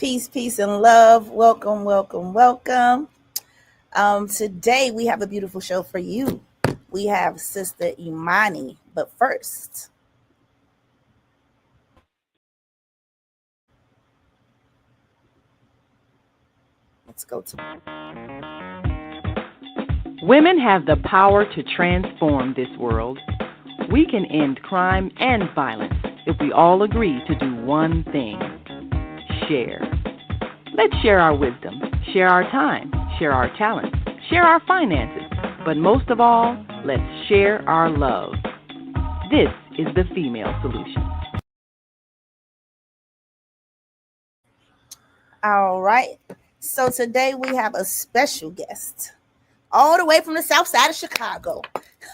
Peace, peace, and love. Welcome, welcome, welcome. Today we have a beautiful show for you. We have Sister Imani, but first, let's go to Women have the power to transform this world. We can end crime and violence if we all agree to do one thing: share. Let's share our wisdom, share our time, share our talents, share our finances, but most of all, let's share our love. This is the female solution. all right. So today we have a special guest, all the way from the south side of Chicago.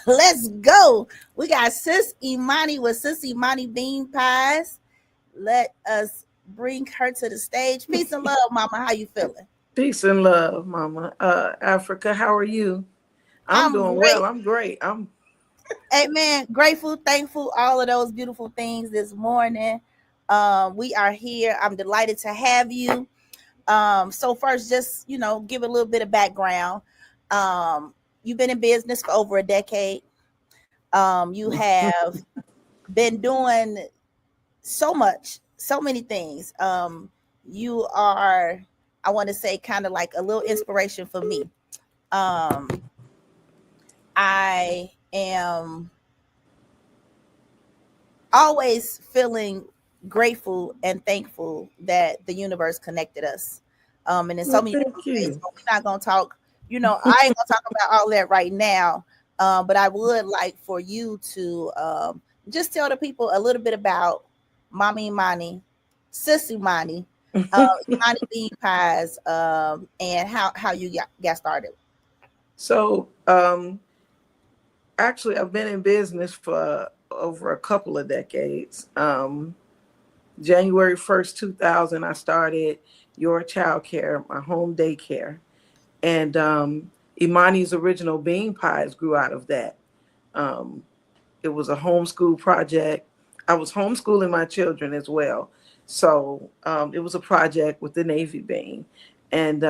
Let's go. We got Sis Imani with Sis Imani Bean Pies. Let us bring her to the stage. Peace and love, Mama. How you feeling? Peace and love, Mama. Africa, how are you? I'm I'm doing great. well. I'm great. Amen. Grateful, thankful, all of those beautiful things this morning. We are here. I'm delighted to have you. So first, just give a little bit of background. You've been in business for over a decade. You have been doing so much, so many things. You are, I want to say, kind of like a little inspiration for me. Um, I am always feeling grateful and thankful that the universe connected us. And in so Well, many thank different ways, you. but we're not gonna talk, I ain't gonna talk about all that right now. But I would like for you to just tell the people a little bit about Mommy Imani, Sis Imani, Imani Bean Pies, and how you got started. So, actually, I've been in business for over a couple of decades. January 1st, 2000, I started Your Child Care, my home daycare. And Imani's original bean pies grew out of that. Um, it was a homeschool project. I was homeschooling my children as well. So it was a project with the Navy bean. And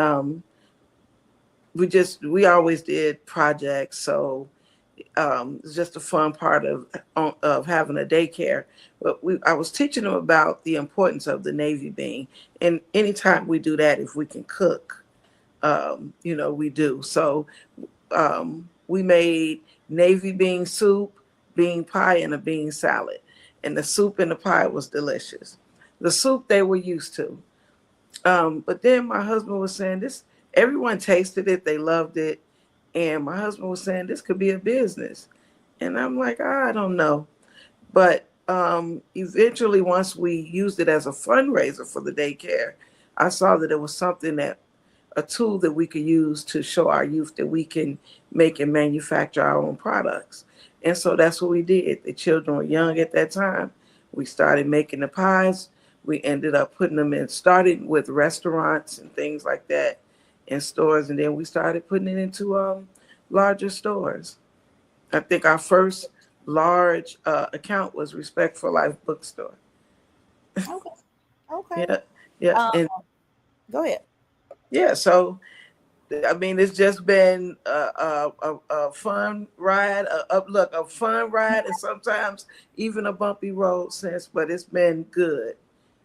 we always did projects. So it's just a fun part of having a daycare. But I was teaching them about the importance of the Navy bean. And anytime we do that, if we can cook, we do. So we made Navy bean soup, bean pie, and a bean salad. And the soup and the pie was delicious. The soup they were used to. But then my husband was saying this, everyone tasted it, they loved it. And my husband was saying this could be a business. And I'm like, I don't know. But eventually, once we used it as a fundraiser for the daycare, I saw that it was a tool that we could use to show our youth that we can make and manufacture our own products. And so that's what we did. The children were young at that time. We started making the pies. We ended up putting them in, starting with restaurants and things like that in stores. And then we started putting it into larger stores. I think our first large account was Respect for Life bookstore. Okay. Okay. Yeah. Yeah. Um, And Go ahead. yeah, so I mean, it's just been a fun ride, a fun ride, and sometimes even a bumpy road since, but it's been good.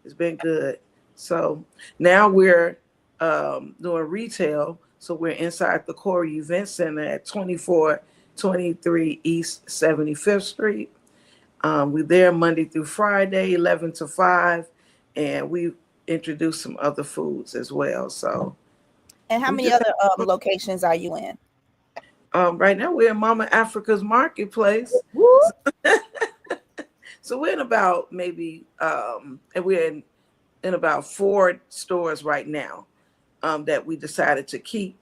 It's been good. So now we're doing retail. So we're inside the Corey Event Center at 2423 East 75th Street. We're there Monday through Friday, 11 to 5, and we introduced some other foods as well. So And how we many just other locations are you in? right now we're in Mama Africa's Marketplace. Woo. So we're in about maybe and we're in about 4 stores right now that we decided to keep,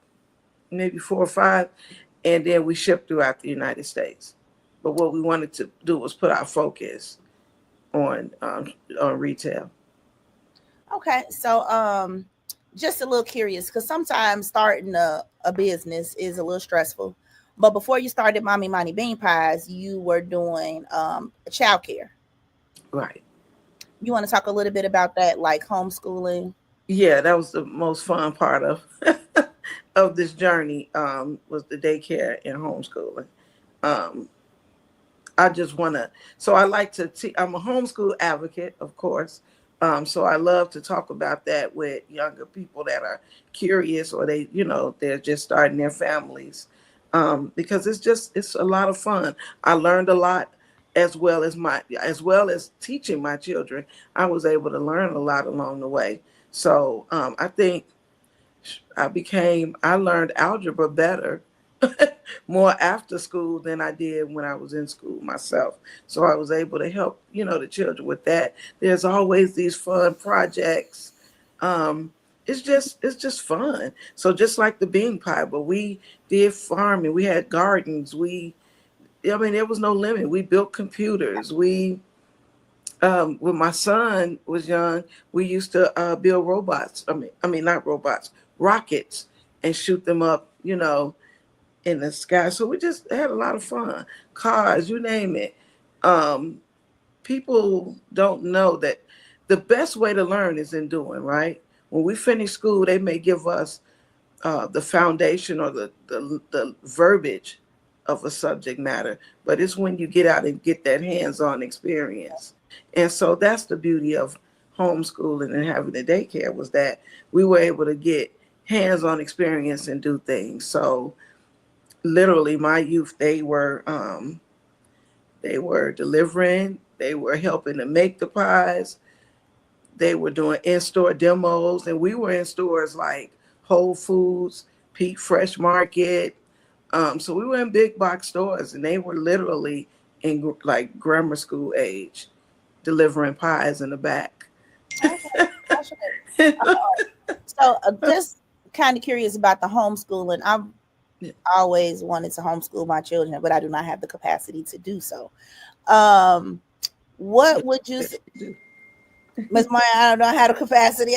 maybe 4 or 5, and then we ship throughout the United States. But what we wanted to do was put our focus on retail. Okay, so just a little curious because sometimes starting a business is a little stressful. But before you started Mommy Money Bean Pies, you were doing child care. Right. You want to talk a little bit about that, like homeschooling? Yeah, that was the most fun part of of this journey, was the daycare and homeschooling. Um, I just want to, so I like to, I'm a homeschool advocate, of course. So I love to talk about that with younger people that are curious, or they, they're just starting their families. Because it's a lot of fun. I learned a lot, as well as teaching my children. I was able to learn a lot along the way. So I think I learned algebra better more after school than I did when I was in school myself. So I was able to help, the children with that. There's always these fun projects. Um, it's just fun. So just like the bean pie, but we did farming. We had gardens. I mean, there was no limit. We built computers. When my son was young, we used to build robots. I mean, not robots, rockets, and shoot them up, in the sky. So we just had a lot of fun. Cars, you name it. Um, People don't know that the best way to learn is in doing, right? When we finish school, they may give us the foundation or the verbiage of a subject matter, but it's when you get out and get that hands-on experience. And so that's the beauty of homeschooling and having the daycare, was that we were able to get hands-on experience and do things. So literally my youth, they were delivering, they were helping to make the pies, they were doing in-store demos, and we were in stores like Whole Foods, Pete Fresh Market. So we were in big box stores, and they were literally in like grammar school age, delivering pies in the back. Okay. That's so just kind of curious about the homeschooling. I've always wanted to homeschool my children, but I do not have the capacity to do so. Um, what would you say, Miss Maya? I don't know how the capacity.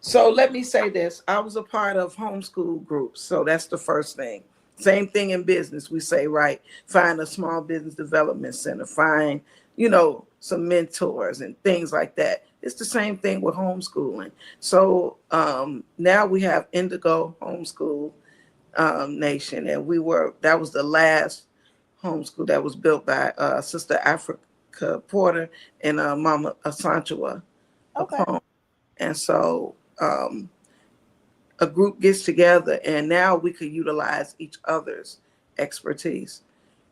So let me say this. I was a part of homeschool groups. So that's the first thing. Same thing in business. We say, right, find a small business development center, find, some mentors and things like that. It's the same thing with homeschooling. So now we have Indigo Homeschool Nation, and that was the last homeschool that was built by Sister Africa Porter and Mama Asantua Okay. Apone. And so a group gets together, and now we could utilize each other's expertise.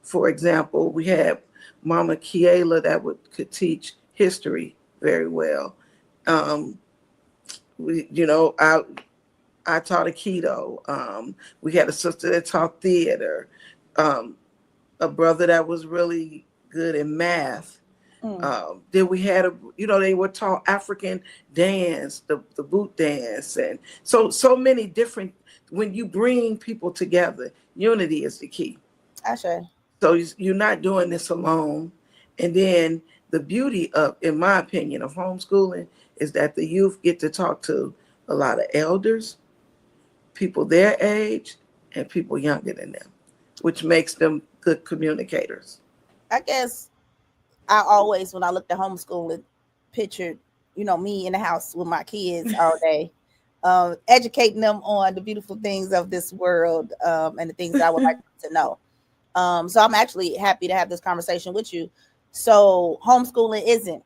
For example, we had Mama Kiela that could teach history very well. Um, I taught Aikido. We had a sister that taught theater. Um, a brother that was really good in math. Mm. Then we had they were taught African dance, the boot dance, and so many different. When you bring people together, unity is the key. Asha. So you're not doing this alone. And then the beauty of, in my opinion, of homeschooling is that the youth get to talk to a lot of elders, people their age, and people younger than them, which makes them good communicators. I guess I always, when I looked at homeschooling, pictured, me in the house with my kids all day, educating them on the beautiful things of this world, and the things that I would like them to know. So I'm actually happy to have this conversation with you. So homeschooling isn't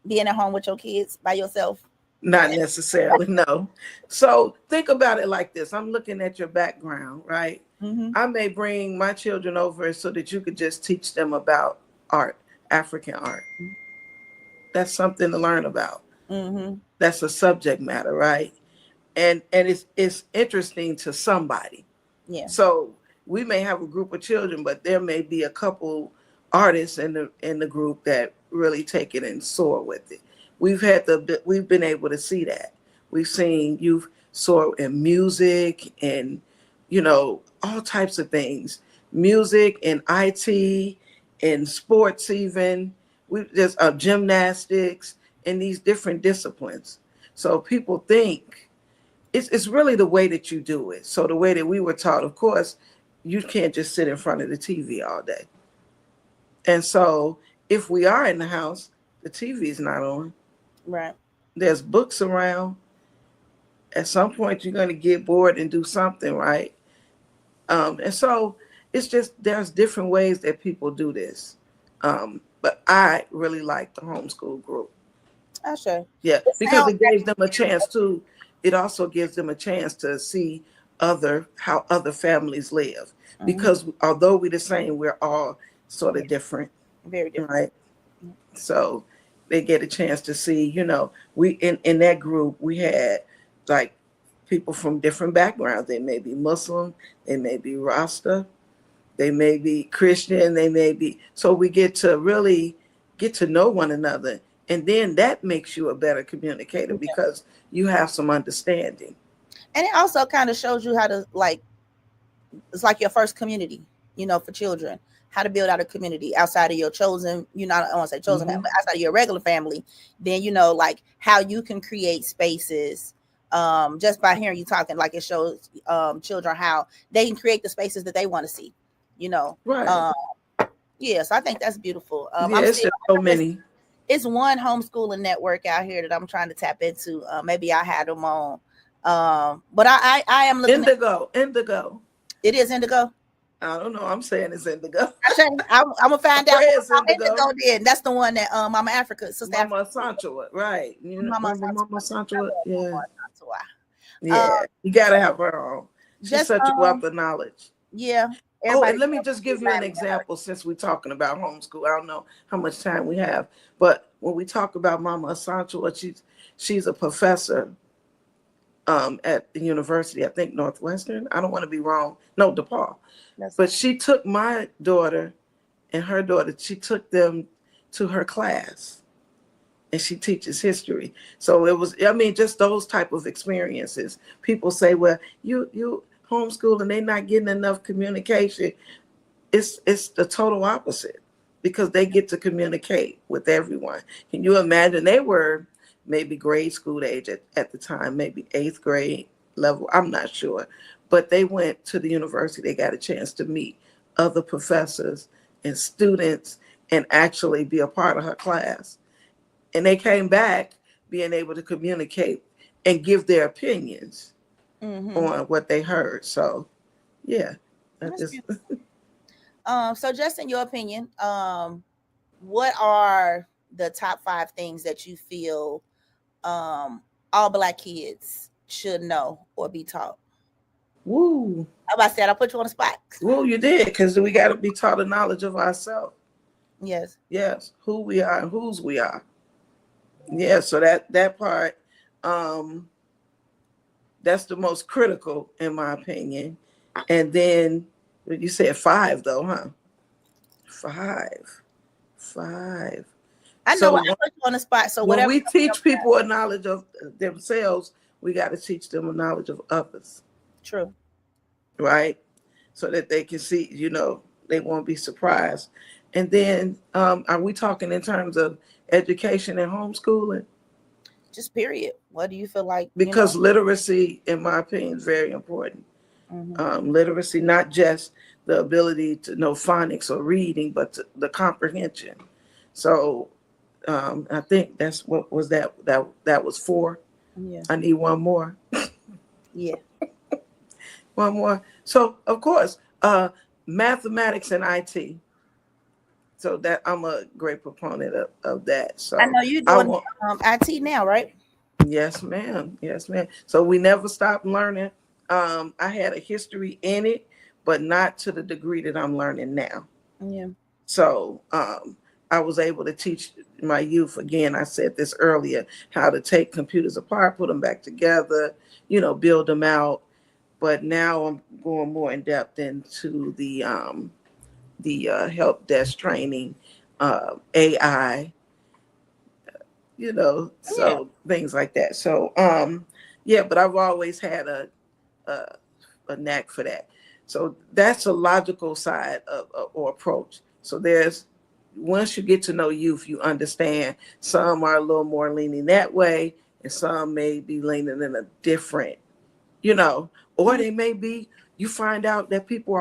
being at home with your kids by yourself. Not necessarily, no. So think about it like this. I'm looking at your background, right? Mm-hmm. I may bring my children over so that you could just teach them about art, African art. That's something to learn about. Mm-hmm. That's a subject matter, right? And it's interesting to somebody. Yeah. So we may have a group of children, but there may be a couple artists in the group that really take it and soar with it. We've been able to see that. We've seen youth soar in music and all types of things, music and IT and sports even. There's gymnastics and these different disciplines. So people think it's really the way that you do it. So the way that we were taught, of course, you can't just sit in front of the TV all day. And so if we are in the house, the TV is not on. Right. There's books around. At some point, you're going to get bored and do something, right? And so it's just there's different ways that people do this. But I really like the homeschool group. I sure. Yeah, It because sounds it gives them a chance to. It also gives them a chance to see how other families live. mhm, Because although we're the same, we're all sort of different, very different. right? So they get a chance to see. We in that group we had like people from different backgrounds. They may be Muslim, they may be Rasta, they may be Christian, they may be. So we get to really get to know one another, and then that makes you a better communicator Yeah. because you have some understanding. And it also kind of shows you how to like it's like your first community, for children, how to build out a community outside of your chosen, I don't want to say chosen family, Hmm. but outside of your regular family. Then, like how you can create spaces just by hearing you talking, like it shows children how they can create the spaces that they want to see, you know. Right. Um, yeah, so I think that's beautiful. Yeah, I'm it's still just so many. it's one homeschooling network out here that I'm trying to tap into. Maybe I had them on. But I am looking at Indigo. it is Indigo. I don't know. I'm saying it's indigo. Okay, I'm gonna find out Pray more it's about indigo. Indigo. Then that's the one that Mama Africa, Sister Africa, Mama Sancho, right? Mama Remember Mama Santua. I Sancho? love Yeah, Mama Santua. yeah. You gotta have her on. She's Just such a wealth of knowledge. yeah, Oh, and everybody let me just give you an remind me of her. example since we're talking about homeschool. I don't know how much time we have, but when we talk about Mama Sancho, she's a professor at the university, I think Northwestern. I don't want to be wrong. No, DePaul. That's But she took my daughter and her daughter, she took them to her class and she teaches history. So it was, I mean, just those type of experiences. People say, well, you homeschool and they're not getting enough communication. It's the total opposite because they get to communicate with everyone. Can you imagine they were maybe grade school age at the time, maybe eighth grade level, I'm not sure. But they went to the university, they got a chance to meet other professors and students and actually be a part of her class. And they came back being able to communicate and give their opinions mm-hmm. on what they heard. So yeah, that That's just beautiful. So just in your opinion, what are the top 5 things that you feel all Black kids should know or be taught? woo. How about that? I put you on the spot. Well, you did, because we got to be taught the knowledge of ourselves. Yes. Yes, who we are and whose we are. Yeah, so that part, um, that's the most critical in my opinion. And then you said 5 though, huh? 5, 5. I know So I put you on the spot. So when whatever. we teach people a knowledge of themselves, we got to teach them a knowledge of others, True. right? So that they can see, they won't be surprised. And then, are we talking in terms of education and homeschooling? Just period. What do you feel like? Because literacy, in my opinion, is very important. Literacy, not just the ability to know phonics or reading, but the comprehension. So I think that's what was that was 4. Yeah. I need one more. Yeah. One more. So of course, mathematics and IT. So that I'm a great proponent of that. So I know you're I doing want, IT now, right? yes, ma'am. Yes, ma'am. So we never stop learning. I had a history in it, but not to the degree that I'm learning now. Yeah. So I was able to teach my youth, again, I said this earlier, how to take computers apart, put them back together, build them out. But now I'm going more in depth into the help desk training, AI, Yeah. so things like that. So yeah, but I've always had a, a knack for that. So that's a logical side of or approach. So there's once you get to know youth, you understand some are a little more leaning that way, and some may be leaning in a different, or they may be. You find out that people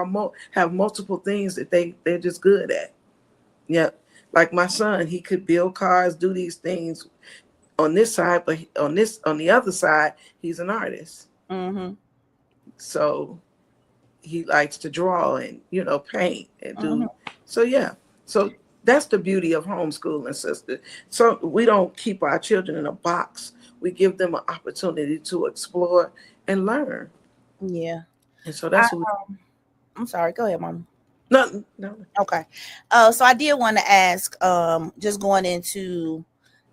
have multiple things that they're just good at. Yeah, like my son, he could build cars, do these things on this side, but on the other side, he's an artist. Mm-hmm. So he likes to draw and paint and Mm-hmm. do. So yeah, so that's the beauty of homeschooling, sister. So we don't keep our children in a box. We give them an opportunity to explore and learn. Yeah. And so I, that's what we, I'm sorry. Go ahead, Mom. no, no. Okay. So I did want to ask, just going into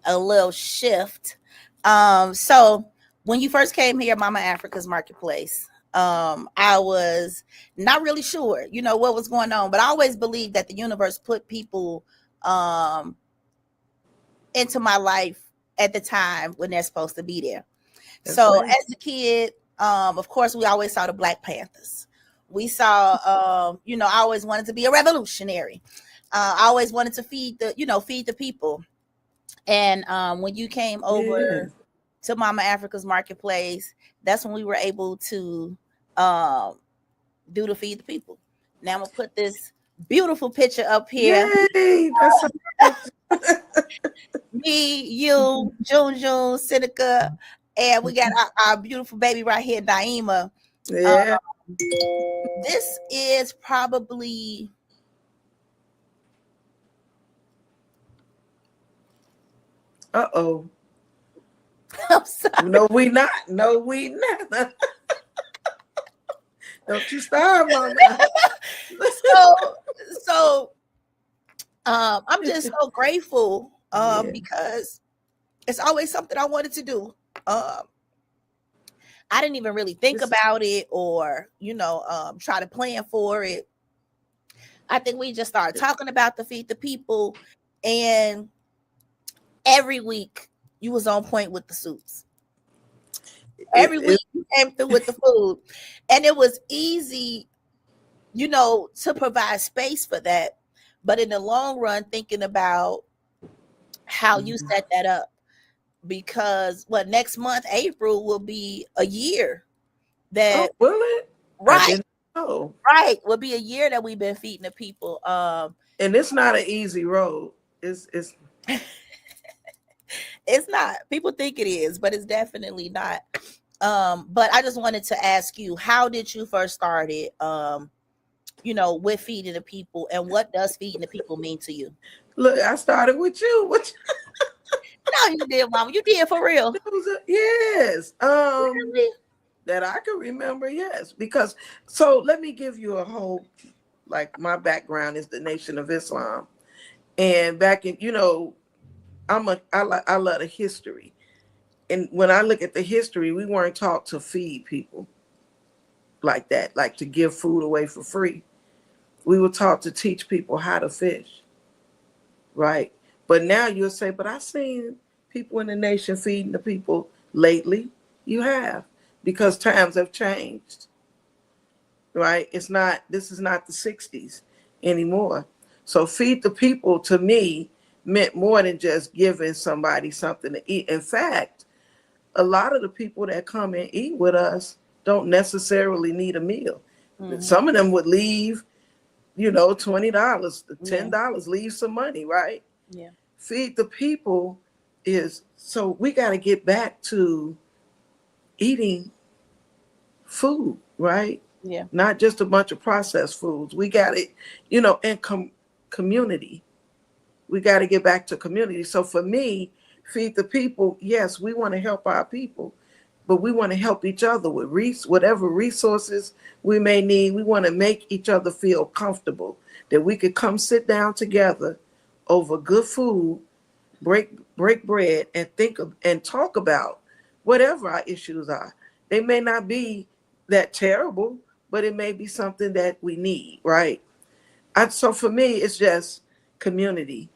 a little shift. So when you first came here, Mama Africa's Marketplace, I was not really sure, what was going on, but I always believed that the universe put people um into my life at the time when they're supposed to be there. That's So right. as a kid, of course, we always saw the Black Panthers. We saw, I always wanted to be a revolutionary. I always wanted to feed the people. And when you came Yeah. over to Mama Africa's Marketplace, that's when we were able to um, do the feed the people. Now I'm gonna put this beautiful picture up here. Yay. That's so Me, you, June, Seneca, and we got our beautiful baby right here, Naima. Um, yeah. this is probably Uh-oh. I'm sorry. No, we not. No, we not. Don't you start, mama. So so I'm just so grateful Yeah. because it's always something I wanted to do. Um I didn't even really think This, about it or try to plan for it. I think we just started talking about the feed the people, and every week you was on point with the soups. it, Every it, week you came through with the food, and it was easy, to provide space for that. But in the long run, thinking about how you set that up, because next month, April, will be a year oh, that will it? I right, didn't know. right, will be a year that we've been feeding the people. And it's not an easy road. It's It's not. People think it is, but it's definitely not. But I just wanted to ask you, how did you first start it? With feeding the people, and what does feeding the people mean to you? look, I started with you. What No, you did, Mama. You did for real. yes. Really? That I can remember, yes. Because so let me give you a whole like my background is the Nation of Islam. And back in, I love the history. And when I look at the history, we weren't taught to feed people like that, like to give food away for free. We were taught to teach people how to fish, right? But now you'll say, but I've seen people in the nation feeding the people lately. You have, because times have changed, right? This is not the 60s anymore. So feed the people to me meant more than just giving somebody something to eat. In fact, a lot of the people that come and eat with us don't necessarily need a meal. Mm-hmm. Some of them would leave, $20, Yeah. $10, leave some money, right? Yeah. Feed the people is so we got to get back to eating food, right? Yeah. Not just a bunch of processed foods. We got it, and community. We got to get back to community. So for me, feed the people. Yes, we want to help our people, but we want to help each other with whatever resources we may need. We want to make each other feel comfortable that we could come sit down together over good food, break bread, and and talk about whatever our issues are. They may not be that terrible, but it may be something that we need, right? So for me, it's just community,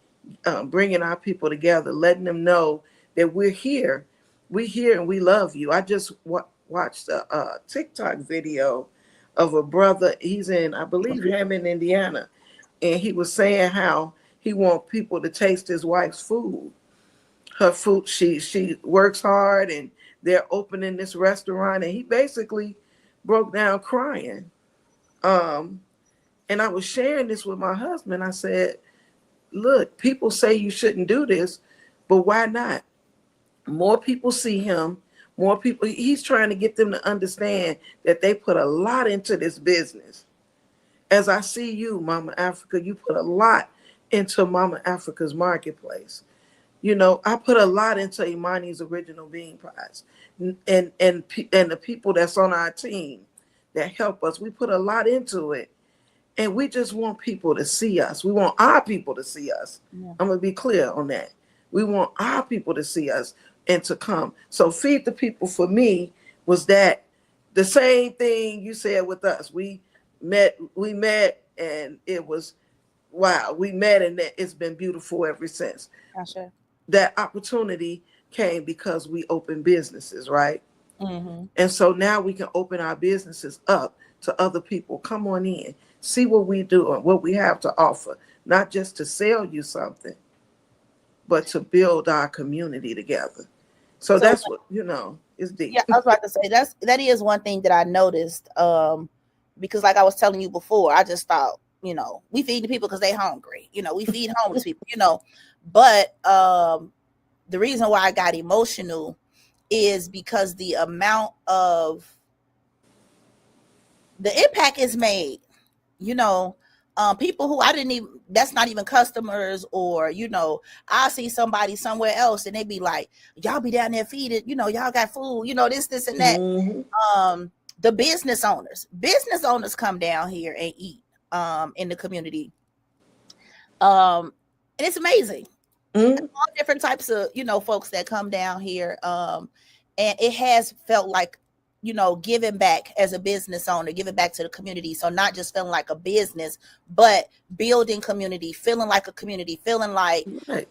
bringing our people together, letting them know that we're here. We're here and we love you. I just watched a TikTok video of a brother. He's in, I believe, Hammond, Indiana, and he was saying how he wants people to taste his wife's food. Her food, she works hard, and they're opening this restaurant, and he basically broke down crying. Um, and I was sharing this with my husband. I said, look, people say you shouldn't do this, but why not? More people see him. More people. He's trying to get them to understand that they put a lot into this business. As I see you, Mama Africa, you put a lot into Mama Africa's marketplace. You know, I put a lot into Imani's original bean pies, and the people that's on our team that help us. We put a lot into it, and we just want people to see us. We want our people to see us. Yeah. I'm gonna be clear on that. We want our people to see us and to come. So feed the people for me was that the same thing you said with us. We met, and it was wow. We met, and it's been beautiful ever since. Gotcha. That opportunity came because we opened businesses, right? Mm-hmm. And so now we can open our businesses up to other people. Come on in, see what we do and what we have to offer, not just to sell you something, but to build our community together. So So that's what, is deep. yeah, I was about to say that is one thing that I noticed. Because like I was telling you before, I just thought, we feed the people because they hungry. We feed homeless people. But the reason why I got emotional is because the amount of the impact is made. People who I didn't even, that's not even customers, or I see somebody somewhere else and they be like, y'all be down there feeding, y'all got food, this and that. Mm-hmm. The business owners come down here and eat in the community, and it's amazing. Mm-hmm. All different types of folks that come down here, and it has felt like giving back as a business owner, giving back to the community. So not just feeling like a business, but building community, feeling like a community, feeling like Right.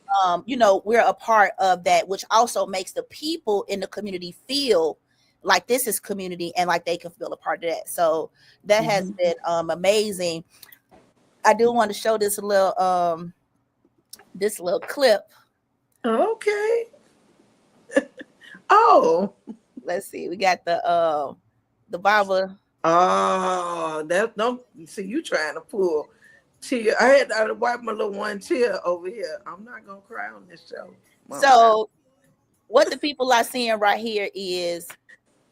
we're a part of that, which also makes the people in the community feel like this is community and like they can feel a part of that. So that has Mm-hmm. been amazing. I do want to show this little clip. Okay. Oh. Let's see. We got the Bible. Oh, that don't see you trying to pull tear. I had to wipe my little one tear over here. I'm not gonna cry on this show. Mama. So what the people are seeing right here is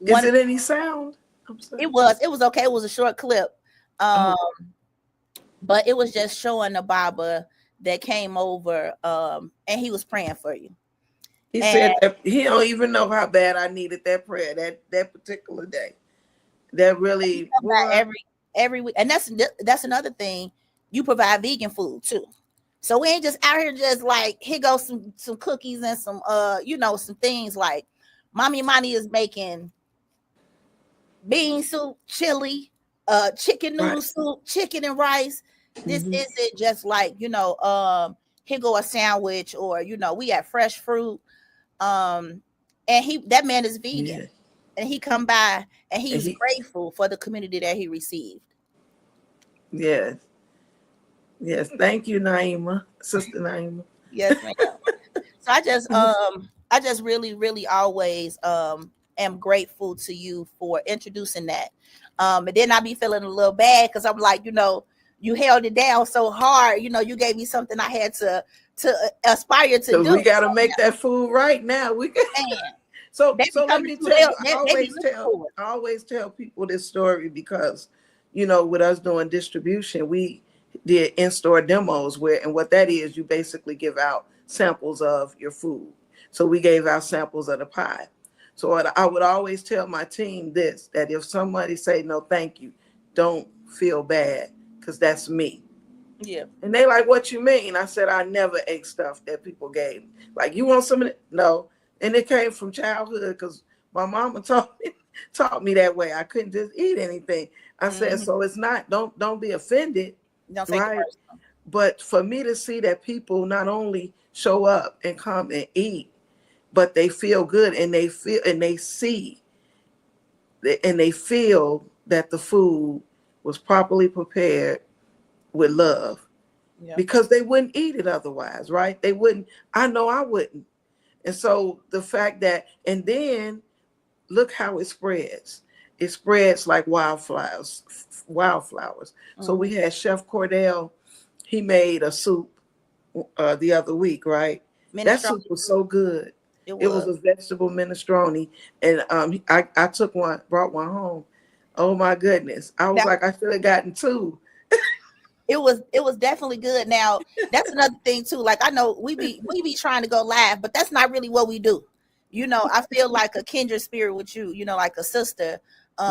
Is it any sound? I'm sorry. It was okay. It was a short clip. Oh. But it was just showing the Baba that came over, and he was praying for you. He said that he don't even know how bad I needed that prayer that particular day. That really every week, and that's another thing. You provide vegan food too, so we ain't just out here just like here goes some cookies and some some things like Mommy Imani is making bean soup, chili, chicken noodle soup, chicken and rice. This isn't just like here go a sandwich, or we got fresh fruit. And that man is vegan, and he come by and he's grateful for the community that he received. Yes. Thank you, Naima, Sister Naima. Yes, ma'am. So I just really, really always am grateful to you for introducing that. And then I be feeling a little bad because I'm like, you held it down so hard. You gave me something I had to aspire to do. We got to make that food right now. We can. So let me tell you, I always tell people this story because, with us doing distribution, we did in-store demos and what that is, you basically give out samples of your food. So we gave out samples of the pie. So I would always tell my team that if somebody say no, thank you, don't feel bad because that's me. Yeah. And they like, what you mean? I said, I never ate stuff that people gave me. Like, you want some of it? No. And it came from childhood because my mama taught me that way. I couldn't just eat anything. I said, so it's not, don't be offended. Don't take it personal. But for me to see that people not only show up and come and eat, but they feel good and they feel and they see and they feel that the food was properly prepared with love, because they wouldn't eat it otherwise, right? They wouldn't. I know I wouldn't. And so the fact that, and then look how it spreads. It spreads like wildflowers. So we had Chef Cordell. He made a soup the other week, right? That soup was so good. It It was was. a vegetable minestrone, and I took one, brought one home. Oh my goodness! I was Now like, I should have gotten two. it was definitely good. Now that's another thing too. Like I know we be trying to go live, but that's not really what we do. I feel like a kindred spirit with you. Like a sister.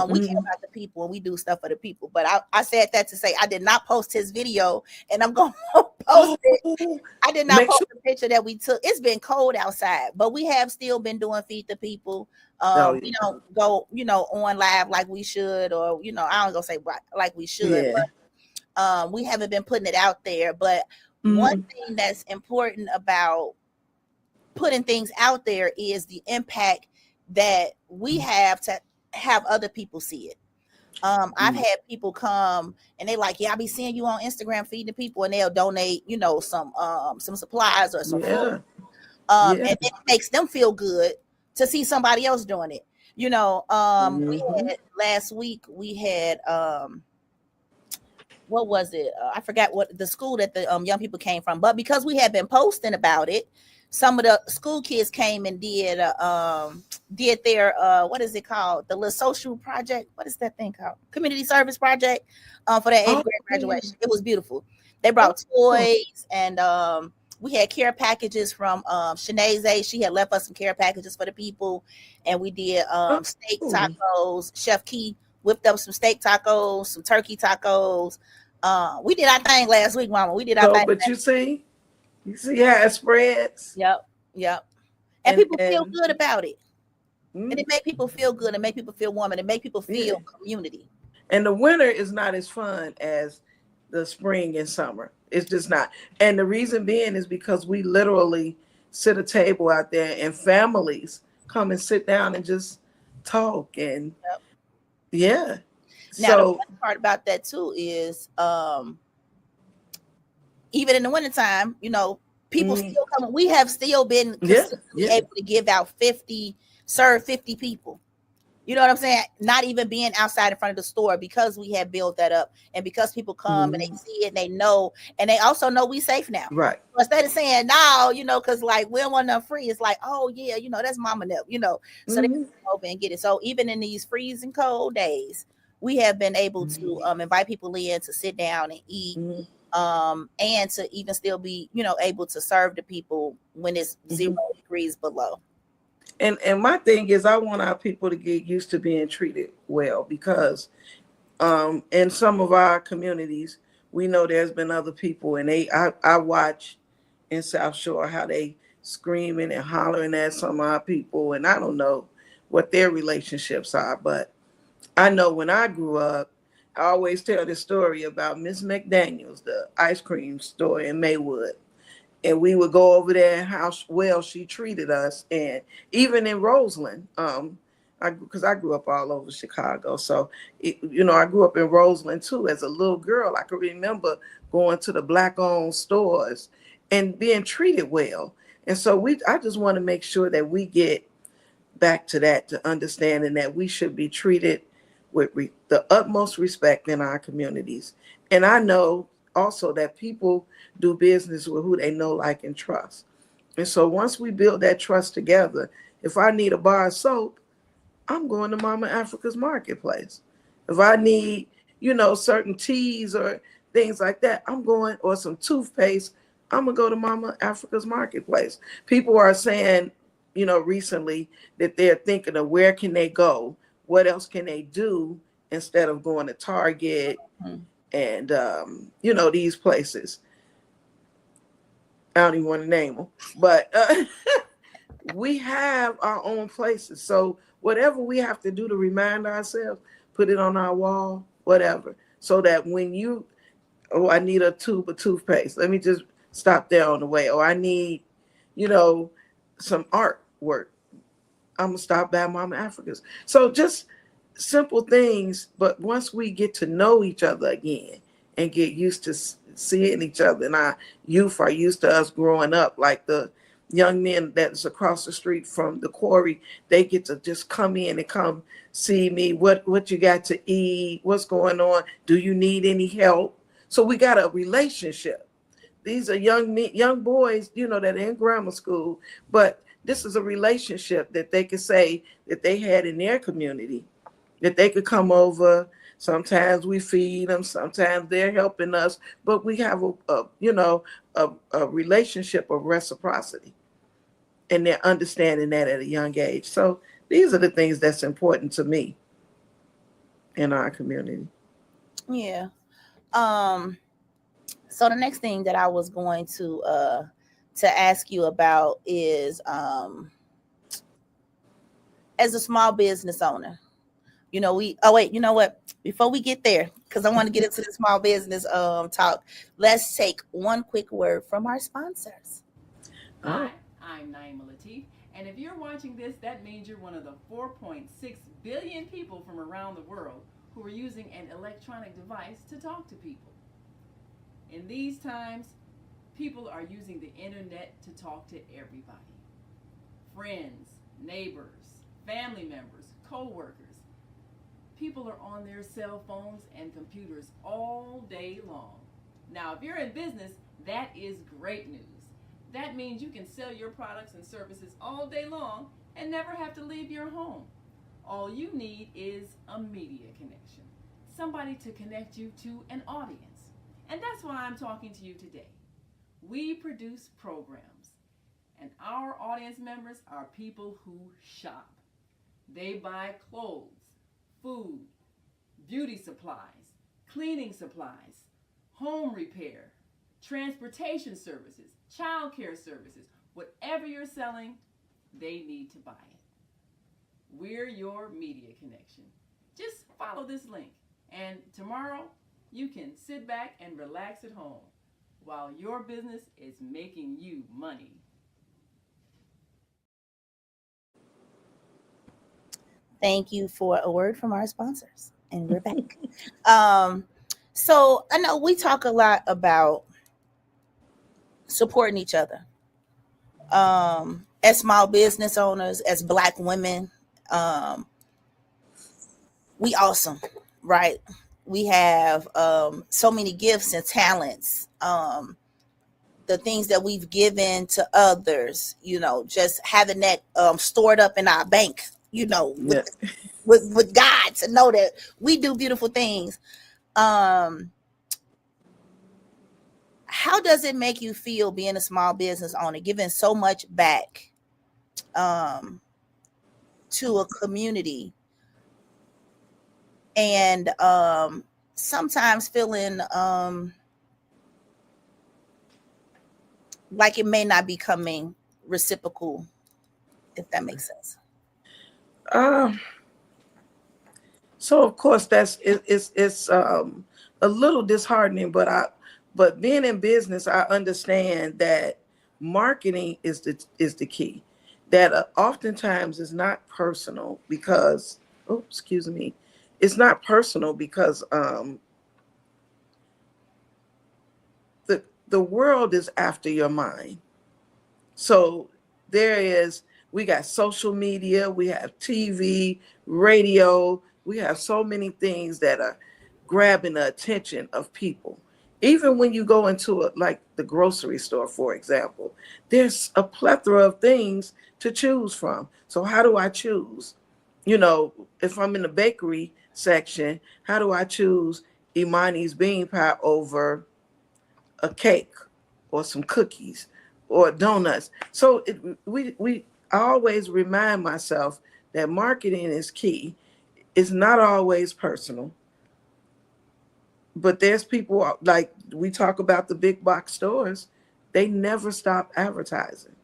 We care Mhm. about the people and we do stuff for the people. But I said that to say I did not post his video, and I'm gonna post it. Oh, I did not make post sure. the picture that we took. It's been cold outside, but we have still been doing feed the people. Oh We yeah, don't go, on live like we should, or I don't go say like we should, yeah. we haven't been putting it out there. But one Mhm. thing that's important about putting things out there is the impact that we have to have other people see it. I've Mhm. had people come and they like, yeah, I be seeing you on Instagram feeding people, and they'll donate, some supplies or some food. Yeah, yeah. And it makes them feel good to see somebody else doing it. We Hmm. had last week we had what was it? I forgot what the school that the young people came from, but because we had been posting about it, some of the school kids came and did their what is it called? The little social project. What is that thing called? Community service project for that eighth Oh, grade yeah. graduation. It was beautiful. They Oh, brought toys and we had care packages from Shanae. She had left us some care packages for the people, and we did steak oh. tacos. Chef Key whipped up some steak tacos, some turkey tacos. We did our thing last week, Mama. We did our So, thing. but you see how it spreads, Yep, yep. And and people feel and good about it. And mm, it make people feel good and make people feel warm and it make people yeah. feel community. And the winter is not as fun as the spring and summer. It's just not. And the reason being is because we literally sit a table out there and families come and sit down and just talk and Yep. yeah. Now the So fun part about that too is even in the wintertime, people mm, still coming. We have still been yeah, consistently yeah. able to give out 50, serve 50 people. You know what I'm saying? Not even being outside in front of the store because we have built that up and because people come and they Mm, see it and they know, and they also know we safe now. right. So instead of saying no, because like we don't want nothing free, it's like, oh yeah, that's mama nip, so they Hmm. come over and get it. So even in these freezing cold days, we have been able to invite people in to sit down and eat, Hmm. and to even still be, able to serve the people when it's Hmm. 0 degrees below. And my thing is I want our people to get used to being treated well because in some of our communities, we know there's been other people, and I watch in South Shore how they screaming and hollering at some of our people, and I don't know what their relationships are, but I know when I grew up, I always tell this story about Miss McDaniel's, the ice cream store in Maywood, and we would go over there and how well she treated us, and even in Roseland, because I grew up all over Chicago, so I grew up in Roseland too. As a little girl, I could remember going to the black-owned stores and being treated well, and so I just want to make sure that we get back to that, to understanding that we should be treated with the utmost respect in our communities. And I know also that people do business with who they know, like, and trust. And so once we build that trust together, if I need a bar of soap, I'm going to Mama Africa's Marketplace. If I need, certain teas or things like that, I'm going, or some toothpaste, I'm going to go to Mama Africa's Marketplace. People are saying, recently that they're thinking of where can they go? What else can they do instead of going to Target Mhm. and, these places? I don't even want to name them, but we have our own places. So whatever we have to do to remind ourselves, put it on our wall, whatever. So that when I need a tube of toothpaste. Let me just stop there on the way. Or I need, you know, some artwork. I'm gonna stop by Mama Africa's. So just simple things, but once we get to know each other again and get used to seeing each other, and our youth are used to us growing up, like the young men that's across the street from the quarry, they get to just come in and come see me. What you got to eat? What's going on? Do you need any help? So we got a relationship. These are young boys, that are in grammar school, but this is a relationship that they could say that they had in their community, that they could come over. Sometimes we feed them, sometimes they're helping us, but we have a relationship of reciprocity, and they're understanding that at a young age. So these are the things that's important to me in our community. Yeah. Um, so the next thing that I was going to ask you about is as a small business owner, oh wait, you know what? Before we get there, because I want to get into the small business talk, let's take one quick word from our sponsors. Oh, Hi, I'm Naima Latif, and if you're watching this, that means you're one of the 4.6 billion people from around the world who are using an electronic device to talk to people. In these times, people are using the internet to talk to everybody: friends, neighbors, family members, co workers. People are on their cell phones and computers all day long. Now, if you're in business, that is great news. That means you can sell your products and services all day long and never have to leave your home. All you need is a media connection, somebody to connect you to an audience. And that's why I'm talking to you today. We produce programs, and our audience members are people who shop. They buy clothes, food, beauty supplies, cleaning supplies, home repair, transportation services, child care services. Whatever you're selling, they need to buy it. We're your media connection. Just follow this link, and tomorrow you can sit back and relax at home while your business is making you money. Thank you for a word from our sponsors, and we're back. um, so I know we talk a lot about supporting each other. As small business owners, as Black women, um, we awesome, right? We have so many gifts and talents. The things that we've given to others, just having that stored up in our bank, yeah. with God, to know that we do beautiful things. Um, how does it make you feel being a small business owner, giving so much back um, to a community, and sometimes feeling like it may not be coming reciprocal, if that makes sense? Um, so of course it's a little disheartening, but being in business, I understand that marketing is the key. That oftentimes is not personal because, oh, excuse me, it's not personal because the world is after your mind. So there is, we got social media, we have TV, radio, we have so many things that are grabbing the attention of people. Even when you go into like the grocery store, for example, there's a plethora of things to choose from. So how do I choose? If I'm in the bakery section, how do I choose Imani's bean pie over a cake or some cookies or donuts? So we I always remind myself that marketing is key. It's not always personal, but there's people like we talk about the big box stores. They never stop advertising.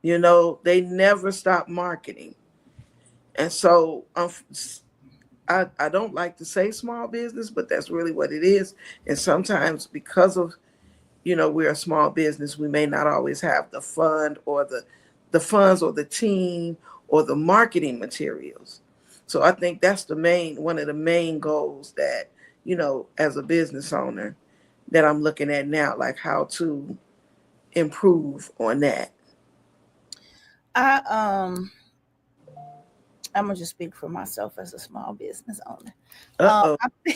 They never stop marketing. And so I don't like to say small business, but that's really what it is. And sometimes because of we're a small business, we may not always have the fund or the funds or the team or the marketing materials. So I think that's one of the main goals that, as a business owner, that I'm looking at now, like how to improve on that. I I'm gonna just speak for myself as a small business owner. Um, Uh-oh.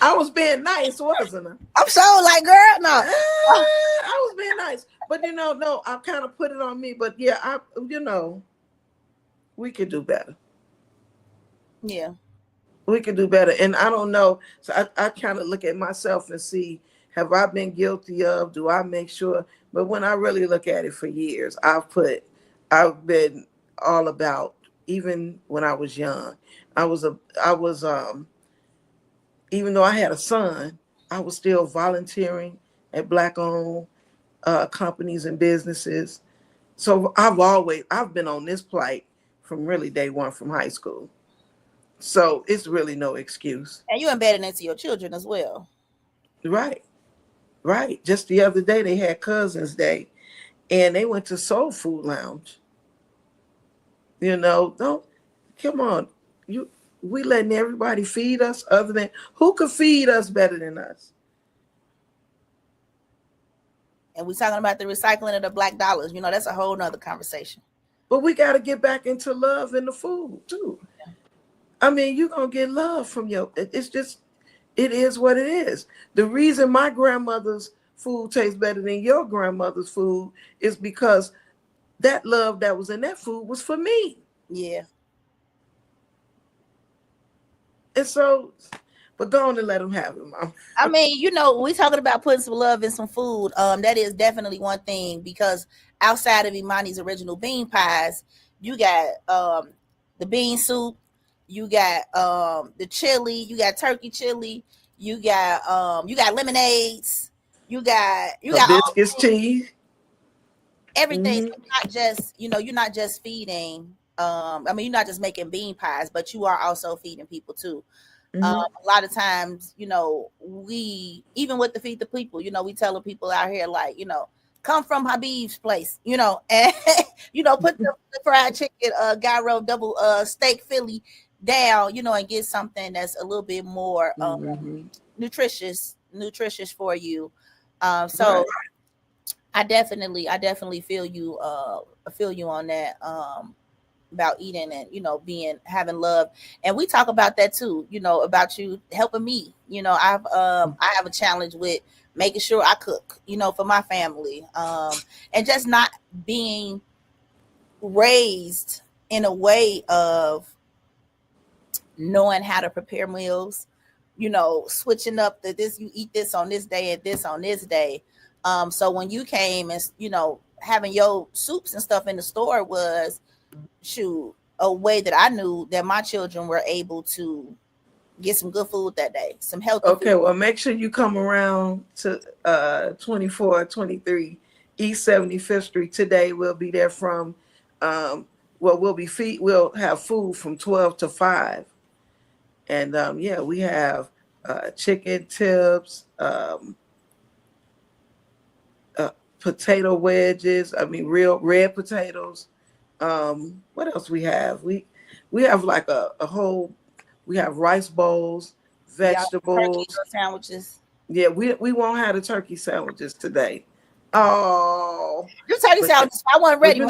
I was being nice, wasn't I? I'm so like, girl, no. I was being nice, but no, I kind of put it on me. But yeah, we could do better. Yeah. We could do better, and I don't know. So I kind of look at myself and see, have I been guilty of? Do I make sure? But when I really look at it for years, I've been all about. Even when I was young, I was even though I had a son, I was still volunteering at black-owned companies and businesses. So I've been on this plight from really day one from high school. So it's really no excuse. And you embedded into your children as well. Right, right. Just the other day they had Cousins Day, and they went to Soul Food Lounge. Don't come on. We letting everybody feed us other than who could feed us better than us? And we talking about the recycling of the black dollars. That's a whole nother conversation. But we got to get back into love in the food too. I mean, you're going to get love from it's just, it is what it is. The reason my grandmother's food tastes better than your grandmother's food is because that love that was in that food was for me. Yeah. And so, but go on and let them have it, Mom. I mean, we talking about putting some love in some food. That is definitely one thing, because outside of Imani's original bean pies, you got the bean soup, you got the chili, you got turkey chili, you got lemonades, you got hibiscus tea, everything. Mm-hmm. Not just you're not just feeding. You're not just making bean pies, but you are also feeding people too. Mm-hmm. A lot of times, we, even with the Feed the People, we telling people out here, like, come from Habib's place, and put the fried chicken, gyro double steak Philly down, and get something that's a little bit more nutritious for you. So right. I definitely feel you on that. About eating and having love, and we talk about that too, about you helping me. I have a challenge with making sure I cook, for my family, and just not being raised in a way of knowing how to prepare meals, switching up this, you eat this on this day and this on this day. So when you came and having your soups and stuff in the store was a way that I knew that my children were able to get some good food that day, some healthy food. Well, make sure you come around to 2423 East 75th Street today. We'll be there from we'll have food from 12 to 5. And we have chicken tips, potato wedges, real red potatoes. What else we have? We have like a whole, we have rice bowls, vegetables, sandwiches. Yeah, we won't have the turkey sandwiches today. Oh, your turkey sandwiches, I wasn't ready.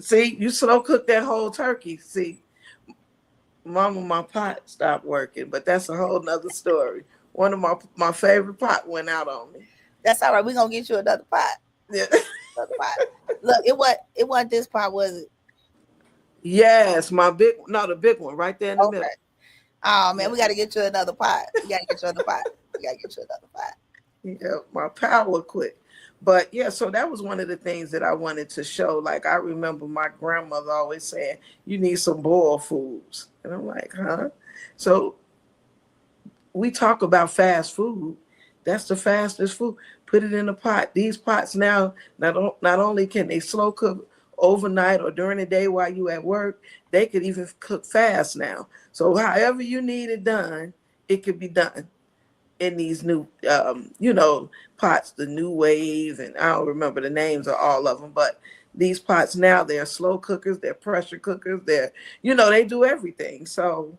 See, you slow cook that whole turkey. See, Mama, my pot stopped working, but that's a whole nother story. One of my favorite pot went out on me. That's all right. We're gonna get you another pot. Yeah. Look, it wasn't this part, was it? Yes, the big one right there in the middle. Oh man, we gotta get you another pot. Yeah, my power quit. But yeah, so that was one of the things that I wanted to show. Like, I remember my grandmother always saying, you need some boiled foods. And I'm like, huh? So we talk about fast food. That's the fastest food. Put it in a pot. These pots now, not only can they slow cook overnight or during the day while you at work, they could even cook fast now. So however you need it done, it could be done in these new, pots, the new wave, and I don't remember the names of all of them, but these pots now, they're slow cookers, they're pressure cookers, they do everything. So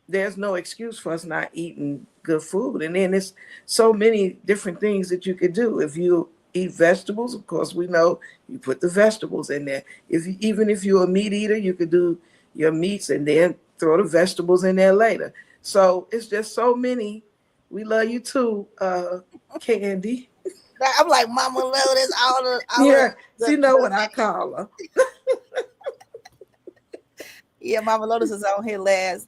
there's no excuse for us not eating good food. And then there's so many different things that you could do. If you eat vegetables, of course, we know you put the vegetables in there. Even if you're a meat eater, you could do your meats and then throw the vegetables in there later. So it's just so many. We love you too, Candy. I'm like Mama Lotus, all Yeah, the, she know what I call her. yeah, Mama Lotus was on here last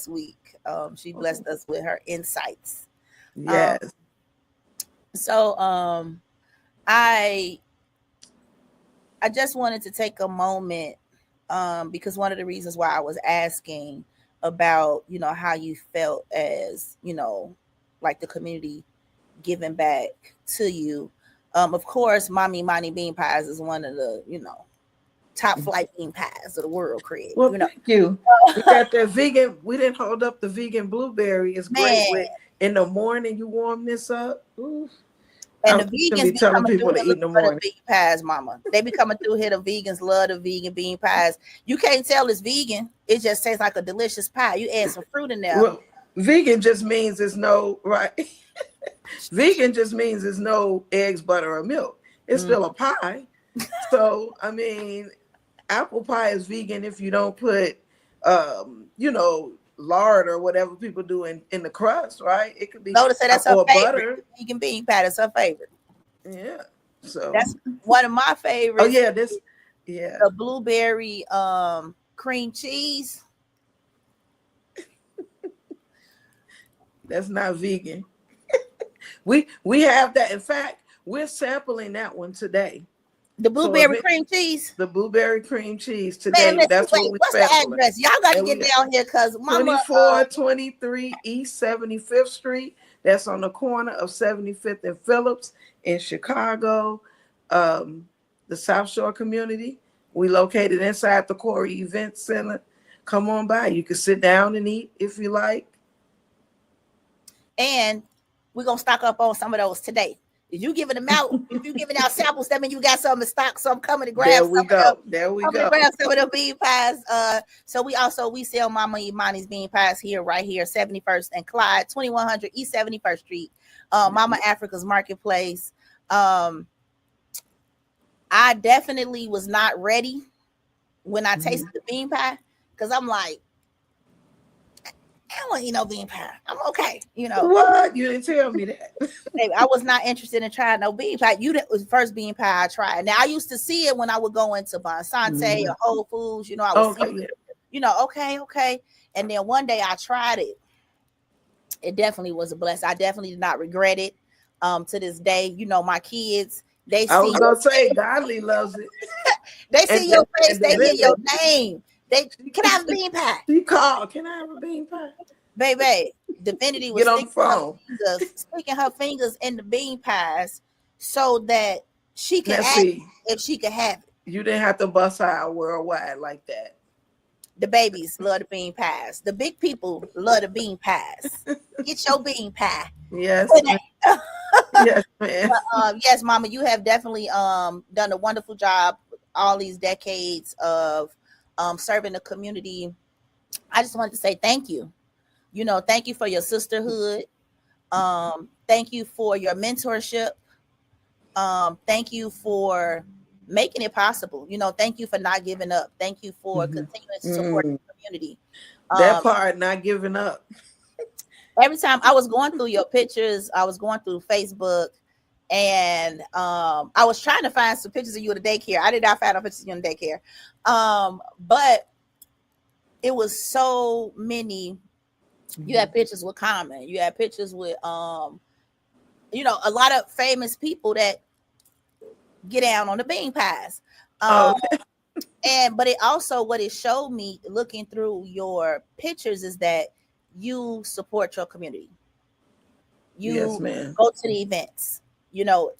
week. She blessed us with her insights. Um, Yes. so I just wanted to take a moment because one of the reasons why I was asking about, how you felt as, like the community giving back to you. Of course, Mommy Imani Bean Pies is one of the, top flight bean pies of the world, Craig. Well, thank you. We got that vegan. We didn't hold up the vegan blueberry. It's great Man, with in the morning. You warm this up. Ooh. and I'm the gonna vegans be be telling coming people through to here eat in the looking for the morning. bean pies, Mama. They be coming through here. The vegans love the vegan bean pies. You can't tell it's vegan. It just tastes like a delicious pie. You add some fruit in there. Well, vegan just means there's no right. Vegan just means there's no eggs, butter, or milk. It's Mm. still a pie. So I mean, apple pie is vegan if you don't put, lard or whatever people do in the crust, right? It could be Lotus said that's her or favorite. butter. Vegan bean pie. That's her favorite. Yeah. So. That's one of my Oh favorites. yeah, this. Yeah. The blueberry cream cheese. That's not vegan. we have that. In fact, we're sampling that one today. The So blueberry cream cheese. the blueberry cream cheese Man, today. listen, That's what wait, we're what's the sampling. address? Y'all got to And get we got down here because Mama. 2423 East 75th Street. That's on the corner of 75th and Phillips in Chicago, the South Shore community. We located inside the Corey Event Center. Come on by. You can sit down and eat if you like. And we're gonna stock up on some of those today. If you giving them out, if you giving out samples, that means you got some in stock. So I'm coming to grab There we some go. of them. There we Coming to go. grab some of the bean pies. So we sell Mama Imani's bean pies here, right here, 71st and Clyde, 2100 East 71st Street. Mama Africa's Marketplace. I definitely was not ready when I tasted the bean pie because I'm like, I don't want to eat no bean pie. I'm okay, What? You didn't tell me that. Baby, I was not interested in trying no bean pie. That was the first bean pie I tried. Now I used to see it when I would go into Bonsante or Whole Foods. I would see it, okay. And then one day I tried it. It definitely was a blessing. I definitely did not regret it. To this day, my kids, they see. I was gonna say Godly loves it. They see your face, they hear your name. Can I have a bean pie? She called. Can I have a bean pie? Baby, Divinity was Get on the phone. sticking her fingers in the bean pies so that she could ask if she could have it. You didn't have to bust out worldwide like that. The babies love the bean pies. The big people love the bean pies. Get your bean pie. Yes. Yes, man. Yes, Mama, you have definitely done a wonderful job all these decades of serving the community. I just wanted to say thank you. Thank you for your sisterhood. Thank you for your mentorship. Thank you for making it possible. Thank you for not giving up. Thank you for continuing to support the community. That part, not giving up. Every time I was going through your pictures, I was going through Facebook, and I was trying to find some pictures of you at the daycare. I did not find no pictures of you in the daycare. But it was so many. You had pictures with Common. You had pictures with a lot of famous people that get down on the bean pies. But it also, what it showed me looking through your pictures is that you support your community. You go to the events. You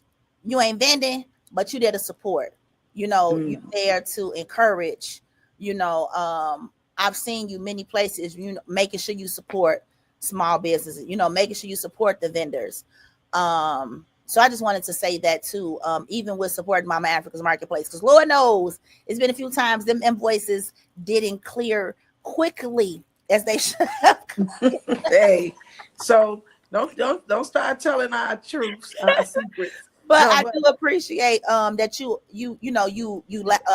ain't vending, but you there to support. You there to encourage. I've seen you many places, making sure you support small businesses, making sure you support the vendors. So I just wanted to say that too, even with supporting Mama Africa's Marketplace, because Lord knows it's been a few times them invoices didn't clear quickly as they should have. Hey, so don't start telling our truths, our secrets. But I do appreciate that you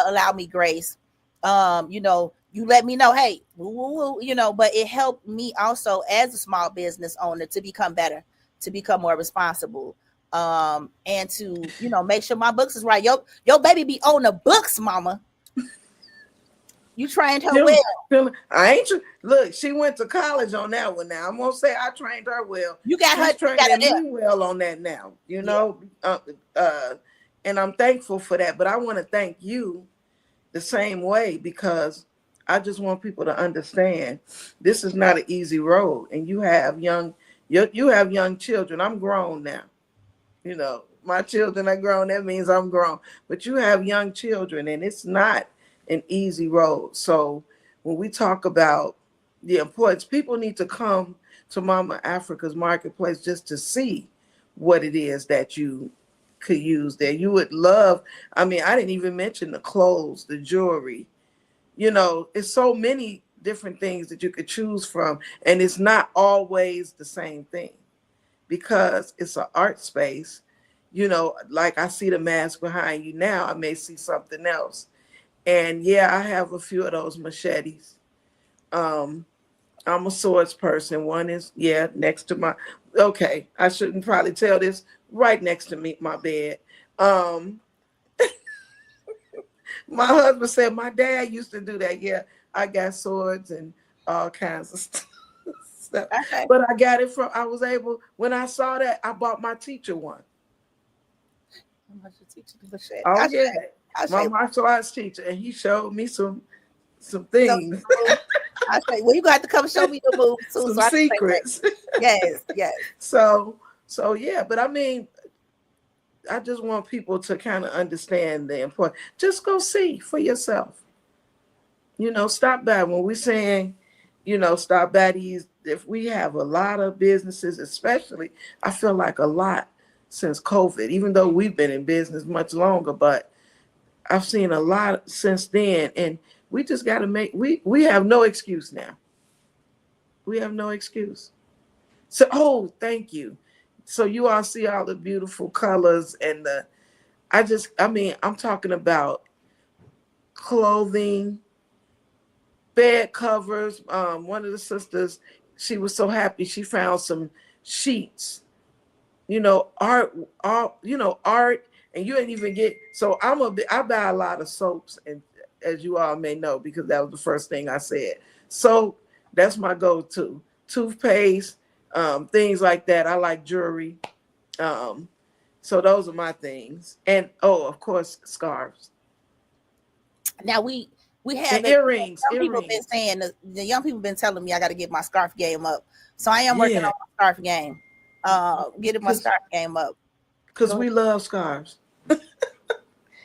allow me grace. you let me know, hey, woo, woo, woo, you know, but it helped me also as a small business owner to become better, to become more responsible, and to, you know, make sure my books is right. Your baby be on the books, mama. You trained her Feeling, well. I ain't look. She went to college on that one. Now I'm gonna say I trained her well. You got her, She's you got her training there. me well on that now. Yeah. Uh, and I'm thankful for that. But I want to thank you the same way, because I just want people to understand this is not an easy road, and you have young children. I'm grown now. You know, my children are grown. That means I'm grown. But you have young children, and it's not an easy road. So when we talk about the importance, people need to come to Mama Africa's marketplace just to see what it is that you could use there. You would love, I mean, I didn't even mention the clothes, the jewelry. You know, it's so many different things that you could choose from, and it's not always the same thing because it's an art space. You know, like I see the mask behind you now, I may see something else. And yeah, I have a few of those machetes. Um, I'm a swords person. One is, yeah, next to my, okay, I shouldn't probably tell this, right next to me, my bed. Um, my husband said my dad used to do that. Yeah, I got swords and all kinds of stuff. Okay. But I got it from, I was able, when I saw that, I bought my teacher one. I'm gonna teach you the shit. Oh yeah, I my say, martial arts teacher, and he showed me some so things, I say, well, you got to come show me the moves too, some so I can say, right. secrets. Yes, yes. So yeah, but I mean, I just want people to kind of understand the importance. Just go see for yourself. You know, stop by when we're saying, you know, stop by these. If we have a lot of businesses, especially, I feel like a lot since COVID, even though we've been in business much longer, but I've seen a lot since then, and we just got to we have no excuse now. We have no excuse. So, oh, thank you. So you all see all the beautiful colors and the. I mean, I'm talking about clothing, bed covers. One of the sisters, she was so happy she found some sheets. You know, art, and you ain't even get. So I buy a lot of soaps, and as you all may know, because that was the first thing I said. Soap, that's my go-to. Toothpaste, things like that. I like jewelry. Um, so those are my things, and oh, of course, scarves Now we have and it. earrings. Young people been Earrings, saying the young people been telling me I got to get my scarf game up. So I am working yeah, on my scarf game. Getting my because scarf game up. we love scarves. I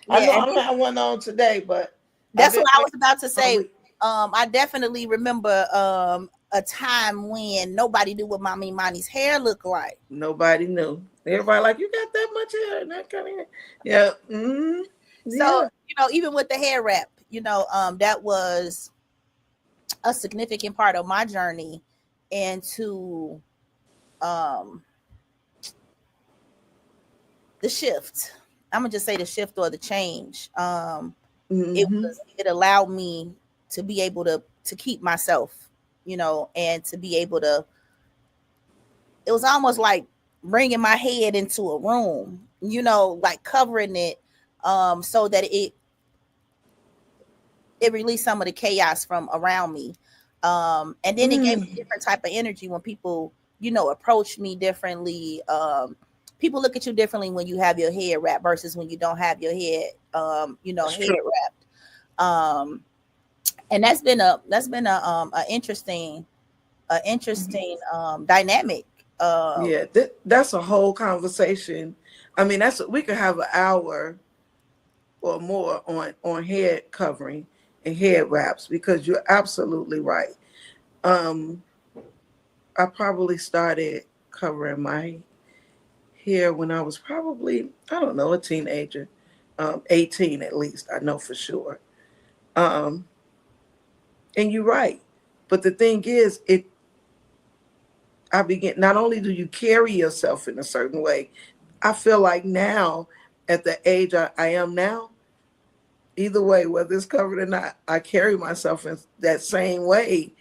Yeah, know and I don't have one on today, but I've that's been what I was about to all say. week. I definitely remember a time when nobody knew what Mommy Imani's hair looked like. Nobody knew. Everybody like, you got that much hair and that kind of hair. Yeah. Mm-hmm. So, Yeah. you know, even with the hair wrap, you know, that was a significant part of my journey into um the shift. I'm gonna just say the shift or the change. Mm-hmm. It allowed me to be able to keep myself, you know, and to be able to. It was almost like bringing my head into a room, you know, like covering it, so that it released some of the chaos from around me. And then it gave me a Mm. different type of energy when people, you know, approach me differently. People look at you differently when you have your head wrapped versus when you don't have your head, you know, That's head true. wrapped. And a interesting dynamic. Yeah. That's a whole conversation. I mean, we could have an hour or more on head covering and head wraps, because you're absolutely right. Um, I probably started covering my hair when I was probably, I don't know, a teenager, 18 at least. I know for sure. Um, and you're right. But the thing is, I begin, not only do you carry yourself in a certain way, I feel like now, at the age I am now, Either way, whether it's covered or not, I carry myself in that same way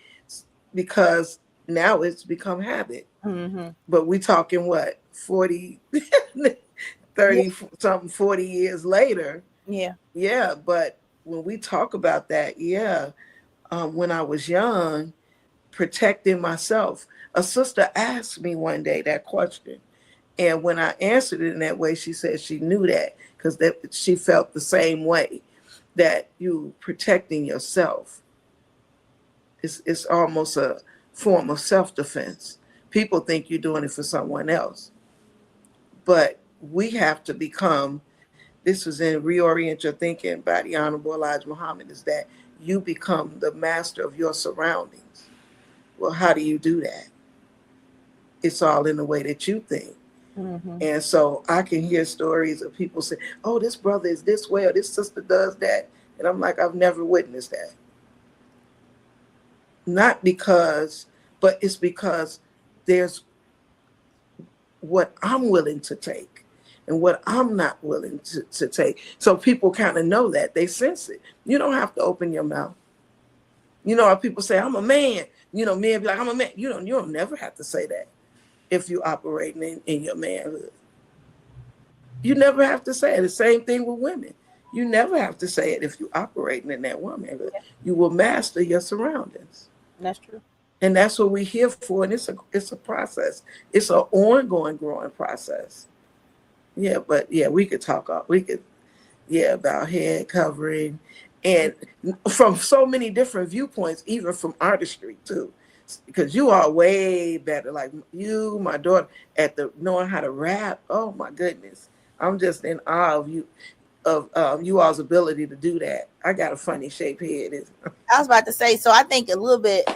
because now it's become habit. Mm-hmm. But we talking what, 40, Yeah. 30 something, 40 years later. Yeah. Yeah, but when we talk about that, yeah, when I was young, protecting myself, a sister asked me one day that question. And when I answered it in that way, she said she knew that because that she felt the same way, that you protecting yourself. It's almost a form of self-defense. People think you're doing it for someone else. But we have to become, this was in Reorient Your Thinking by the Honorable Elijah Muhammad, is that you become the master of your surroundings. Well, how do you do that? It's all in the way that you think. Mm-hmm. And so I can hear stories of people say, oh, this brother is this way or this sister does that. And I'm like, I've never witnessed that. Not because, but it's because there's what I'm willing to take and what I'm not willing to take. So people kind of know that. They sense it. You don't have to open your mouth. You know how people say, I'm a man. You know, men be like, I'm a man. You don't never have to say that if you're operating in your manhood. You never have to say it. The same thing with women. You never have to say it if you're operating in that womanhood. You will master your surroundings. That's true. And that's what we're here for. And it's a process. It's an ongoing growing process. Yeah, but yeah, we could talk about head covering and from so many different viewpoints, even from artistry too. Because you are way better. Like you, my daughter, at the knowing how to rap. Oh my goodness. I'm just in awe of you, of you all's ability to do that. I got a funny shaped head. I was about to say, so I think a little bit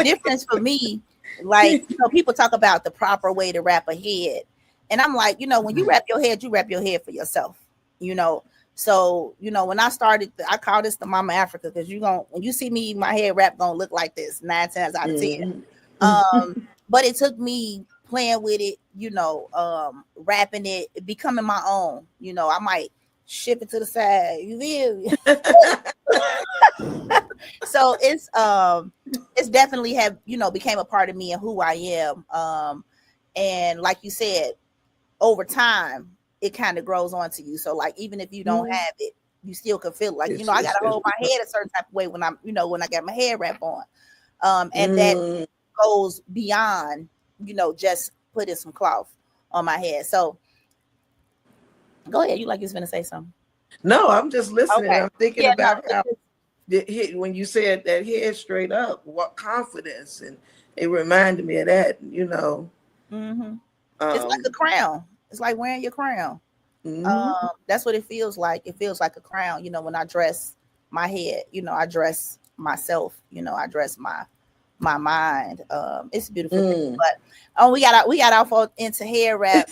difference for me, like, people talk about the proper way to wrap a head. And I'm like, when you wrap your head for yourself, you know. So, when I started, I call this the Mama Africa, because when you see me, my head wrap gonna look like this 9 times out of 10. But it took me playing with it, wrapping it, becoming my own. I might ship it to the side. You feel me? So it's definitely became a part of me and who I am. And like you said, over time it kind of grows onto you. So like even if you don't have it, you still can feel like, I gotta hold my head a certain type of way when I'm, when I got my hair wrap on. And that goes beyond, just putting some cloth on my head. So go ahead. You like you was gonna say something? No, I'm just listening. Okay. I'm thinking about how when you said that head straight up, what confidence, and it reminded me of that. Mm-hmm. It's like a crown. It's like wearing your crown. That's what it feels like. It feels like a crown. When I dress my head, I dress myself. I dress my mind. It's a beautiful thing. But we got off into hair wrap.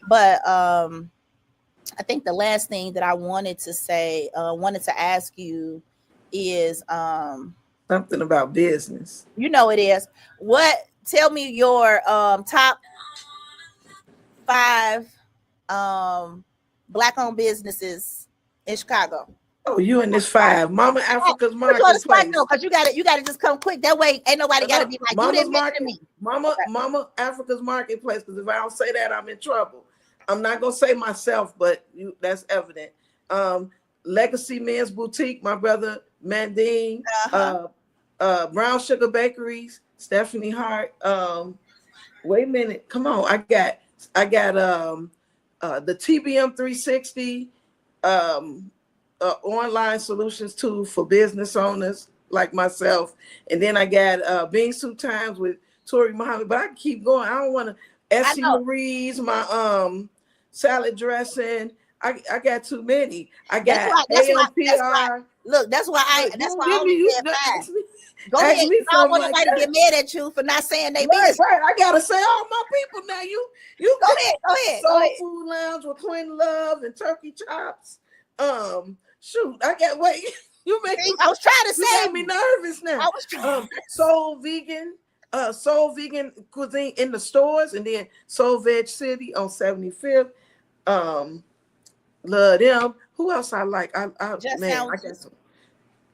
But I think the last thing that I wanted to ask you is something about business. It is. Tell me your top 5 Black-owned businesses in Chicago. Oh, you in this 5. Mama Africa's Marketplace. Because you gotta just come quick. That way ain't nobody gotta be like, you didn't mention me. Mama Africa's Marketplace, because if I don't say that, I'm in trouble. I'm not gonna say myself, but that's evident. Legacy Men's Boutique, my brother Mandine, Brown Sugar Bakeries, Stephanie Hart. Wait a minute, come on. I got the TBM 360 online solutions tool for business owners like myself. And then I got Bean Soup Times with Tori Muhammad, but I can keep going. I don't want to. Essie Marie's, my salad dressing. I got too many. I got AMPR. Look, that's why I only said 5. Go ahead. I don't want nobody to get mad at you for not saying they business. Right. I gotta say all my people now. You go ahead. Soul Food Lounge with Queen Love and Turkey Chops. Shoot, I got wait. I was trying to say. You made me nervous now. I was trying. Soul Vegan cuisine in the stores, and then Soul Veg City on 75th. Love them. Who else I like? Just Man, I sandwiches. guess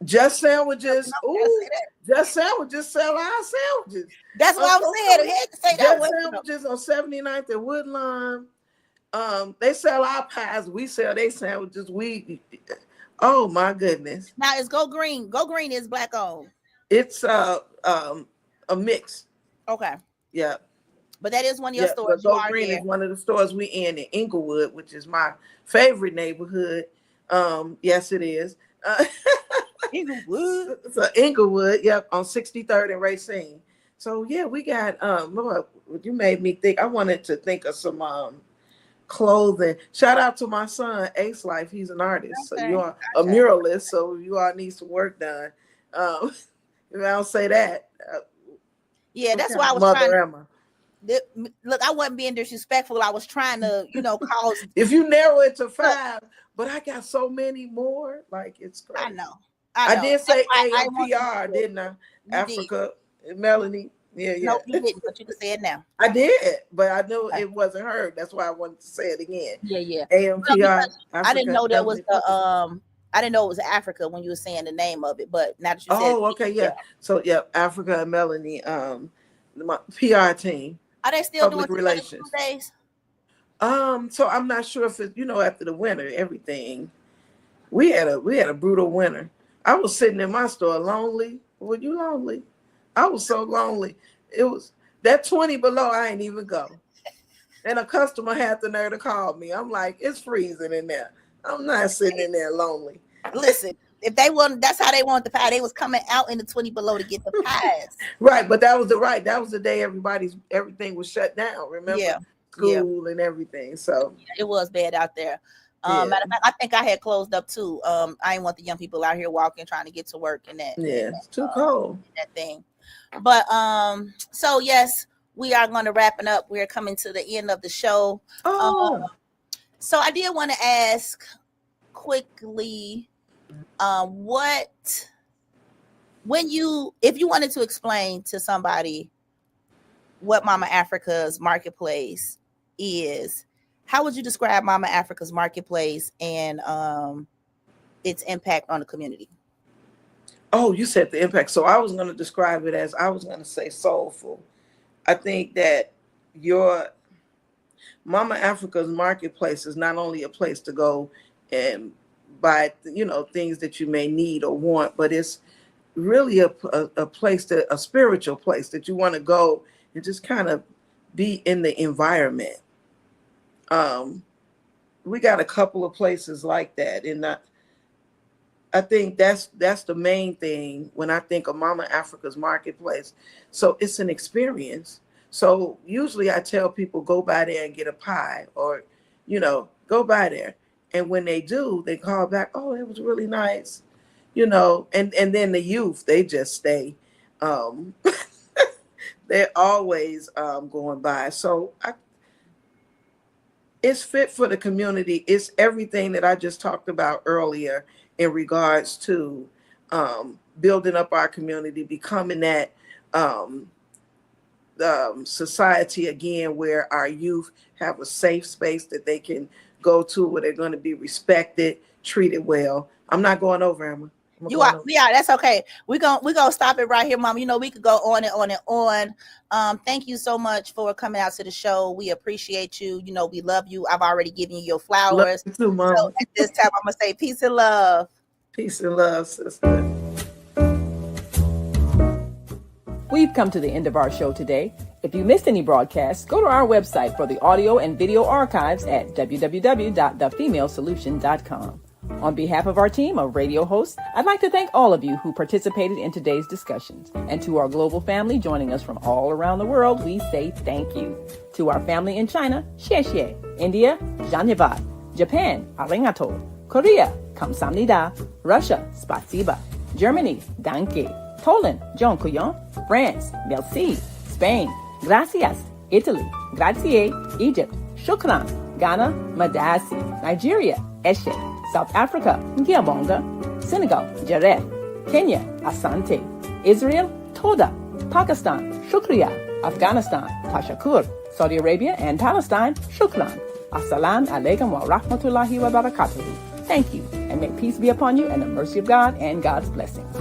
Just Sandwiches. No, you gotta Ooh, say that. Just Sandwiches sell our sandwiches. That's what I'm saying. I had to say that Just one. Sandwiches on 79th and Woodline. They sell our pies. We sell their sandwiches. Oh my goodness. Now it's Go Green. Go Green is black owned. It's a mix. Okay. Yeah. But that is one of your Yeah, stores. but You Go are Green there. is one of the stores we in Inglewood, which is my favorite neighborhood. Yes, it is. Inglewood. So Inglewood, yep, on 63rd and Racine. So yeah, we got Lord, you made me think. I wanted to think of some clothing. Shout out to my son, Ace Life. He's an artist. Okay, So you are a gotcha. muralist, so you all need some work done. If I don't say that. Yeah, What that's kind why I of was mother trying to am I? look. I wasn't being disrespectful. I was trying to, cause If you narrow it to 5, but I got so many more, like it's crazy. I know. I did say I want you to AMPR, do it. didn't I? You Africa, Melanie. Yeah. No, you didn't, but you can say it now. I did, but I knew Okay. it wasn't heard. That's why I wanted to say it again. Yeah. AMPR, Because I didn't Africa, know that was Melanie. the I didn't know it was Africa when you were saying the name of it, but now that you said, Oh, okay, yeah. So yeah, Africa and Melanie, my PR team. are they still Public doing relations. days? So I'm not sure if it, after the winter, everything. We had a brutal winter. I was sitting in my store lonely. Were you lonely? I was so lonely. It was that 20 below, I ain't even go. And a customer had the nerve to call me. I'm like, it's freezing in there. I'm not sitting in there lonely. Listen, if they want, that's how they want the pie. They was coming out in the 20 below to get the pies. Right, but that was the day everything was shut down. Remember, Yeah. school and everything. So It was bad out there. Yeah. Matter of fact, I think I had closed up too. I didn't want the young people out here walking, trying to get to work and that. yeah, it's too cold. That thing. But so yes, we are going to wrap it up. We're coming to the end of the show. So I did want to ask quickly, if you wanted to explain to somebody what Mama Africa's marketplace is, how would you describe Mama Africa's marketplace and its impact on the community? Oh, you said the impact. So I was going to describe it as, I was going to say soulful. I think that your Mama Africa's marketplace is not only a place to go and buy, things that you may need or want, but it's really a place, a spiritual place that you want to go and just kind of be in the environment. We got a couple of places like that, and I think that's the main thing when I think of Mama Africa's marketplace. So it's an experience. So usually I tell people, go by there and get a pie, or go by there. And when they do, they call back, oh, it was really nice, and then the youth, they just stay. They're always going by. So it's fit for the community. It's everything that I just talked about earlier in regards to building up our community, becoming that society again, where our youth have a safe space that they can go to, where they're going to be respected, treated well. I'm not going over, Emma. Yeah, that's okay. We're gonna stop it right here, Mom. We could go on and on and on. Thank you so much for coming out to the show. We appreciate you. We love you. I've already given you your flowers. Love you too, Mom. So at this time, I'm gonna say peace and love. Peace and love, sister. We've come to the end of our show today. If you missed any broadcasts, go to our website for the audio and video archives at www.thefemalesolution.com. On behalf of our team of radio hosts, I'd like to thank all of you who participated in today's discussions. And to our global family joining us from all around the world, we say thank you. To our family in China, xie xie. India, dhanyavad. Japan, arigato. Korea, kamsamnida. Russia, spasiba. Germany, danke. Poland, dziękuję. France, merci. Spain, gracias. Italy, grazie. Egypt, shukran. Ghana, madasi. Nigeria, eshe. South Africa, Ngiyabonga. Senegal, Jaref. Kenya, Asante. Israel, Toda. Pakistan, Shukriya. Afghanistan, Tashakur. Saudi Arabia and Palestine, Shukran. Assalamu alaikum wa rahmatullahi wa barakatuhu. Thank you, and may peace be upon you and the mercy of God and God's blessings.